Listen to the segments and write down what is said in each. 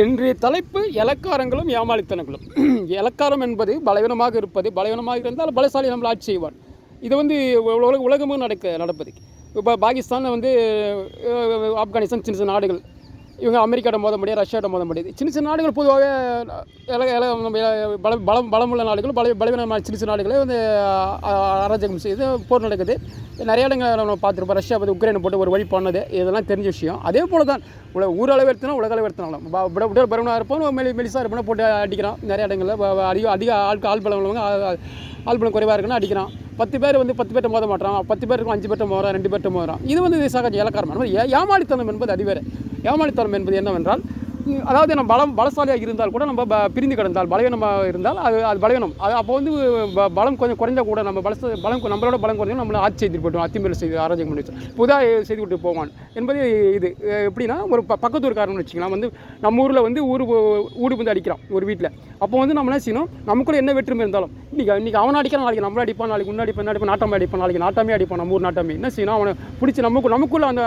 இன்றைய தலைப்பு இலக்காரங்களும் ஏமாளித்தனங்களும். இலக்காரம் என்பது பலவீனமாக இருப்பது, பலவீனமாக இருந்தால் பலசாலி நம்மளை ஆட்சி செய்வான். இது உலகமும் நடப்பது. இப்போ பாகிஸ்தான் ஆப்கானிஸ்தான் சின்ன சின்ன நாடுகள், இவங்க அமெரிக்காட்ட மோத முடியாது, ரஷ்யாட்ட மோத முடியாது. சின்ன சின்ன நாடுகள் பொதுவாக பலமுள்ள நாடுகள், பலவீனமான சின்ன சின்ன நாடுகளே வந்து அராஜகம் செய்து போர் நடக்குது. நிறைய இடங்கள் நம்ம பார்த்துருப்போம். ரஷ்யா பற்றி உக்ரைனை போட்டு ஒரு வழி பண்ணது, இதெல்லாம் தெரிஞ்ச விஷயம். அதே போல் தான் ஊரளவு எடுத்தினா உலக அளவு எடுத்தினாலும் உடல் பருவனாக இருப்போம், மெலிசாக இருப்போம், போட்டு அடிக்கிறான். நிறைய இடங்களில் அதிக ஆள் பலம் குறைவாக இருக்குன்னு அடிக்கிறான். 10 பேர் வந்து 10 பேர்ட்ட மோத மாட்டான், 10 பேர் இருக்கும் 5 பேர்ட்ட மோதுறான், 2 பேர்ட்ட மோதுறான். இது வந்து சகஜ இலக்காரம். ஏமாளித்தனம் என்பது அது வேறு. ஏமாளித்தனம் என்பது என்னவென்றால், அதாவது நம்ம பலசாலியாக இருந்தால் கூட நம்ம பிரிந்து கிடந்தால், பலவீனமாக இருந்தால் அது பலவீனம். அப்போ வந்து பலம் கொஞ்சம் குறைஞ்சால் கூட நம்ம நம்மளோட பலம் குறைஞ்சால் நம்மளை ஆட்சி செய்துட்டு போய்ட்டோம், அத்துமீறல் செய்து அராஜகம் பண்ணி புதாக செய்து விட்டு போவான் என்பது இது. எப்படின்னா, ஒரு பக்கத்து ஊருக்காரன்னு வச்சுக்கலாம், வந்து நம்ம ஊரில் வந்து ஊடு வந்து அடிக்கிறான் ஒரு வீட்டில். அப்போ வந்து நம்ம என்ன செய்யணும், நமக்குள்ள என்ன வேற்றுமை இருந்தாலும், இன்றைக்கி அவனை அடிக்கிறான், நாளைக்கு நம்மளை அடிப்பான், நாளைக்கு முன்னாடி நாட்டாமே அடிப்பான், நாளைக்கு நாட்டாமே அடிப்பான், நம்ம ஊர் நாட்டாமே. என்ன செய்யணும், அவனை பிடிச்சி நமக்குள்ள அந்த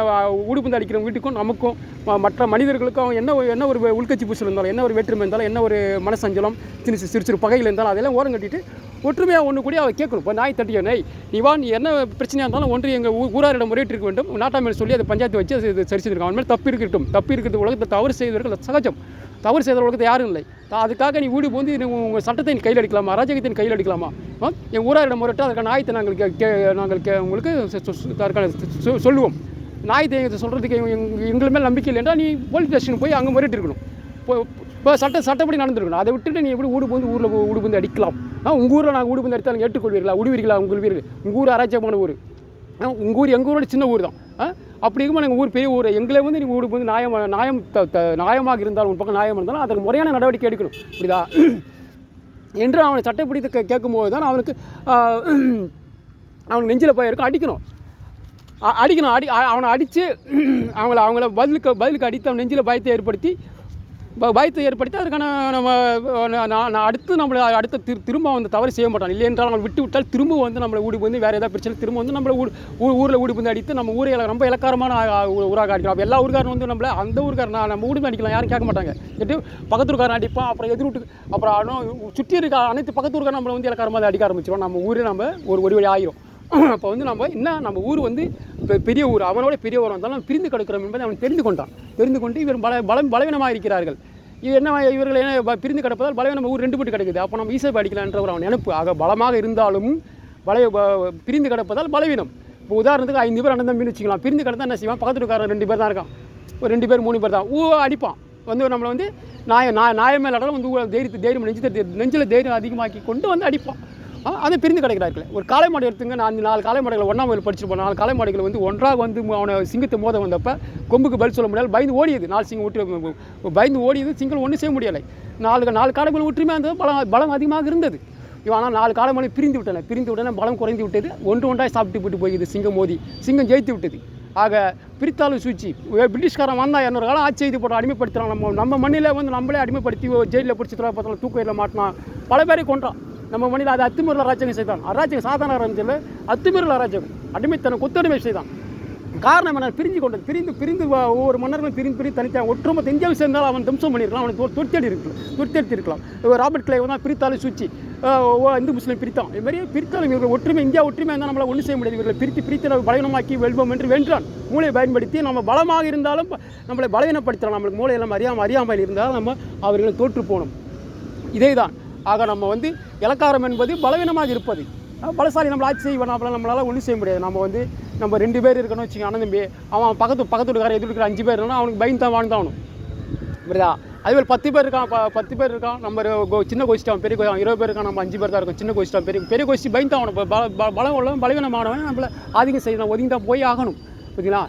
ஊடுபந்து அடிக்கிற வீட்டுக்கும் நமக்கும் மற்ற மனிதர்களுக்கும் அவன் என்ன ஒரு உள்கட்சி பூசல் இருந்தாலும், என்ன ஒரு வேற்றுமை இருந்தாலும், என்ன ஒரு மனசஞ்சலம், சிறு பகைகள் இருந்தாலும் அதெல்லாம் ஓரம் கட்டிட்டு ஒற்றுமையாக ஒன்று கூடி அவள் கேட்கணும். இப்போ நாய் தட்டிய நாய், நீ என்ன பிரச்சனையாக இருந்தாலும் ஒன்று எங்கள் ஊராரிடம் முறையிட்டிருக்க வேண்டும், நாட்டாமல் சொல்லி அதை பஞ்சாயத்து வச்சு அது சரி செய்திருக்கான். அவன் மேலே தப்பு இருக்கிறது உலகத்தை தவறு செய்வதற்கு சகஜம். தவறு செய்த உலகத்தை யாரும் இல்லை. அதுக்காக நீ ஊடி போந்து உங்கள் சட்டத்தை கையில் அடிக்கலாமா, அராஜகத்தின் கையில் அடிக்கலாமா? என் ஊராரிடம் முறையிட்டு அதற்கான ஆயத்தை நாங்கள் உங்களுக்கு அதற்கான சொல்லுவோம். நாய் தேங்கத்தை சொல்கிறதுக்கு எங்கள் மேலே நம்பிக்கை இல்லைன்றா நீ போலீஸ் ஸ்டேஷனுக்கு போய் அங்கே முறையிட்டு இருக்கணும். இப்போ சட்டப்படி நடந்துருக்கணும். அதை விட்டுட்டு நீ எப்படி ஊடு வந்து அடிக்கலாம்? உங்கள் ஊரில் நாங்கள் ஊடு வந்து அடித்தாலும் ஏற்றுக்கொள்வீர்களா? விடுவீர்களா? உங்கள் ஊர் அராஜகமான ஊர், உங்கள் ஊர் எங்கள் ஊரோட சின்ன ஊர் தான். அப்படி இருக்கும்போது எங்கள் ஊர் பெரிய ஊர், எங்களை வந்து நீ ஊடு வந்து நியாயமாக இருந்தாலும், உன் பக்கம் நியாயம் இருந்தாலும் அதற்கு முறையான நடவடிக்கை எடுக்கணும், இப்படிதா என்று அவனை சட்டப்படி கேட்கும்போது தான் அவனுக்கு நெஞ்சில் போய் இருக்கும். அடிக்கணும். அவனை அடித்து அவங்கள பதிலுக்கு அடித்து அவன் நெஞ்சில் பயத்தை ஏற்படுத்தி அதுக்கான நம்ம அடுத்து திரும்ப வந்து தவறு செய்ய மாட்டான். இல்லை என்றால் அவன் விட்டால் திரும்ப வந்து நம்மளை ஊடி வந்து வேறு ஏதாவது பிரச்சனை திரும்ப வந்து நம்மளை ஊரில் ஊடி வந்து அடித்து நம்ம ஊரை ரொம்ப இலக்காரமான ஊராக அடிக்கலாம். எல்லா ஊருக்காரன் வந்து நம்மளை அந்த ஊருக்காரன் நம்ம ஊடி அடிக்கலாம், யாரும் கேட்க மாட்டாங்க. கேட்டு பக்கத்தூருக்காரன் அடிப்பான், அப்புறம் எதிர்விட்டு அப்புறம் சுற்றி இருக்க அனைத்து பக்கத்தூருக்காரன் நம்மளை வந்து இலக்காரமாக அடிக்க ஆரம்பிச்சிடும். நம்ம ஊரே நம்ம ஒரு வழி ஆயிரும். அப்போ வந்து நம்ம ஊர் வந்து பெரிய ஊர், அவனோட பெரிய ஊர் வந்தாலும் பிரிந்து கிடக்கிறோம் என்பதை அவன் தெரிந்து கொண்டு இவர் பலவீனமாக இருக்கிறார்கள். இது என்ன, இவர்கள் என்ன பிரிந்து கிடப்பதால் பலவீனம் ஊர் 2 பட்டு கிடக்குது, அப்போ நம்ம ஈஸியாக அடிக்கலான்ற ஒரு அவன் நினைப்பு. ஆக பலமாக இருந்தாலும் பிரிந்து கிடப்பதால் பலவீனம். இப்போ உதாரணத்துக்கு 5 பேர் அண்ணன் தம்பின்னு வச்சுக்கலாம். பிரிந்து கிடந்தா என்ன செய்வான், பக்கத்துக்காரன் 2 பேர் தான் இருக்கான், ஒரு 2 பேர் 3 பேர் தான் அடிப்பான். வந்து நம்மளை வந்து நாயம் மேலே வந்து தைரியம் நெஞ்சில் தைரியம் அதிகமாக்கி கொண்டு வந்து அடிப்பான். அதை பிரிந்து கிடைக்கிறார்கள். ஒரு காளை மாடு எடுத்துங்க, 4 காளை மாடுகளை 1ஆம் வகுப்பு படிச்சுருப்போம். 4 காளை மாடுகள் வந்து ஒன்றாக வந்து அவனை சிங்கத்தை மோத வந்தப்போ கொம்புக்கு பதில் சொல்ல முடியாது, பயந்து ஓடியது. 4 சிங்கம் விட்டு பயந்து ஓடியது, சிங்கம் ஒன்றும் செய்ய முடியலை. 4 காளைகள் ஒற்றுமையாக இருந்தது, பலம் அதிகமாக இருந்தது. ஆனால் 4 காளை மாடு பிரிந்து விட்டன, பலம் குறைந்து விட்டது. ஒன்றாக சாப்பிட்டு போட்டு போயிது சிங்கம் மோதி, சிங்கம் ஜெயித்து விட்டது. ஆக பிரித்தாலும் சூழ்ச்சி. பிரிட்டிஷ்காரன் வந்தால் 200 காலம் ஆட்சி செய்து போட்டு அடிமைப்படுத்துகிறான். நம்ம மண்ணில் வந்து நம்மளே அடிமைப்படுத்தி ஜெயிலில் பிடிச்சி பார்த்தாலும் தூக்கையில் மாட்டினான், பல பேரை கொன்றான். நம்ம மண்ணில் அது அத்துமீறல் அராஜகம் செய்தான். அராஜகம் சாதாரண ஆரம்பிச்சில் அத்துமீறல் அராஜகம், அடிமைத்தனம், கொத்தடிமை செய்தான். காரணம் என்ன, பிரிந்து ஒவ்வொரு மன்னர்களும் பிரிந்து தனித்தான் ஒற்றுமொத்த இந்தியாவில் சேர்ந்தாலும் அவன் தம்சம் பண்ணியிருக்கலாம், அவனுக்கு துரத்தி இருக்கலாம். ராபர்ட் கிளைவ் தான் பிரித்தாலும் சூழ்ச்சி, இந்து முஸ்லீம் பிரித்தான். இதுமாதிரி பிரித்தாலும் இவர்கள் ஒற்றுமை, இந்தியா ஒற்றுமை இருந்தால் நம்மளால் ஒன்றும் செய்ய முடியாது. இவர்களை பிரித்து நம்ம பலவீனமாக்கி வெல்வோம் என்று வென்றான். மூளையை பயன்படுத்தி நம்ம பலமாக இருந்தாலும் நம்மளை பலவீனப்படுத்தலாம். நம்மளுக்கு மூளையெல்லாம் அறியாமல் இருந்தாலும் நம்ம அவர்களை தோற்று போகணும். இதே தான். ஆக நம்ம வந்து இலக்காரம் என்பது பலவீனமாக இருப்பது. பலசாலி நம்மளை ஆட்சி செய்வான், நம்மளால் ஒன்றும் செய்ய முடியாது. நம்ம 2 பேர் இருக்கணும் வச்சுக்கோங்க, அண்ணன் தம்பி. அவன் பக்கத்துக்கார எதிர்க்கிற 5 பேர் இருந்தால் அவனுக்கு பயந்து தான் வாழ்ந்தாகணும், புரியுதா? அதுபோல் 10 பேர் இருக்கான், 10 பேர் இருக்கான், நம்ம சின்ன கோஷ்டம் பெரிய 20 பேர் இருக்கான், நம்ம 5 பேர் தான் இருக்கும். சின்ன கோஷ்டம் பெரிய கோஷ்டி பயந்து தான் ஆகணும். பலம் உள்ளவன் பலவீனமானவன் நம்மளை ஆதிக்கம் செய்யணும், ஒதுங்கி தான் போய் ஆகணும், புரியுங்களா?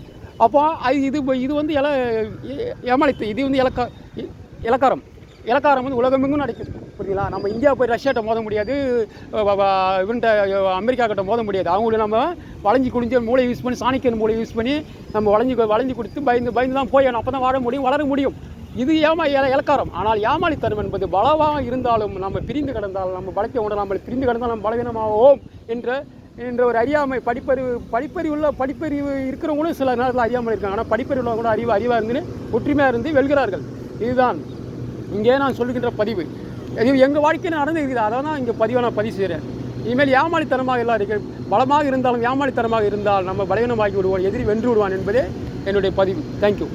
அப்போ இது வந்து இது வந்து இலக்காரம் வந்து உலகமெங்கும் நடக்குது, புரியுங்களா? நம்ம இந்தியா போய் ரஷ்யாட்ட மோத முடியாது, இவன்ட்ட அமெரிக்கா கிட்ட மோத முடியாது. அவங்களுக்கு நம்ம வளைஞ்சி குடிஞ்சு மூளை யூஸ் பண்ணி, சாணிக்கன் மூளை யூஸ் பண்ணி நம்ம வளைஞ்சி கொடுத்து பயந்து தான் போய் அப்போ தான் வளர முடியும். இது இலக்காரம். ஆனால் ஏமாளித்தனம் என்பது பலமாக இருந்தாலும் நம்ம பிரிந்து கிடந்தால், நம்ம பலத்தை உணர நம்மளை பிரிந்து கிடந்தால் நம்ம பலவீனமாவோம் என்ற ஒரு அறியாமை. படிப்பறிவு இருக்கிறவங்களும் சில நேரத்தில் அறியாமல் இருக்காங்க. ஆனால் படிப்பறிவு உள்ளவங்க கூட அறிவாக இருந்து ஒற்றுமையாக இருந்து வெல்கிறார்கள். இதுதான் இங்கே நான் சொல்லுகின்ற பதிவு இது எங்கள் வாழ்க்கையில் நடந்து இருக்குது. அதை தான் இங்கே நான் பதிவு செய்கிறேன். இனிமேல் ஏமாளித்தனமாக எல்லாம் இருக்கு. பலமாக இருந்தாலும் ஏமாளித்தனமாக இருந்தால் நம்ம பலவீனமாகி விடுவோம், எதிரி வென்று விடுவான் என்பதே என்னுடைய பதிவு. தேங்க்யூ.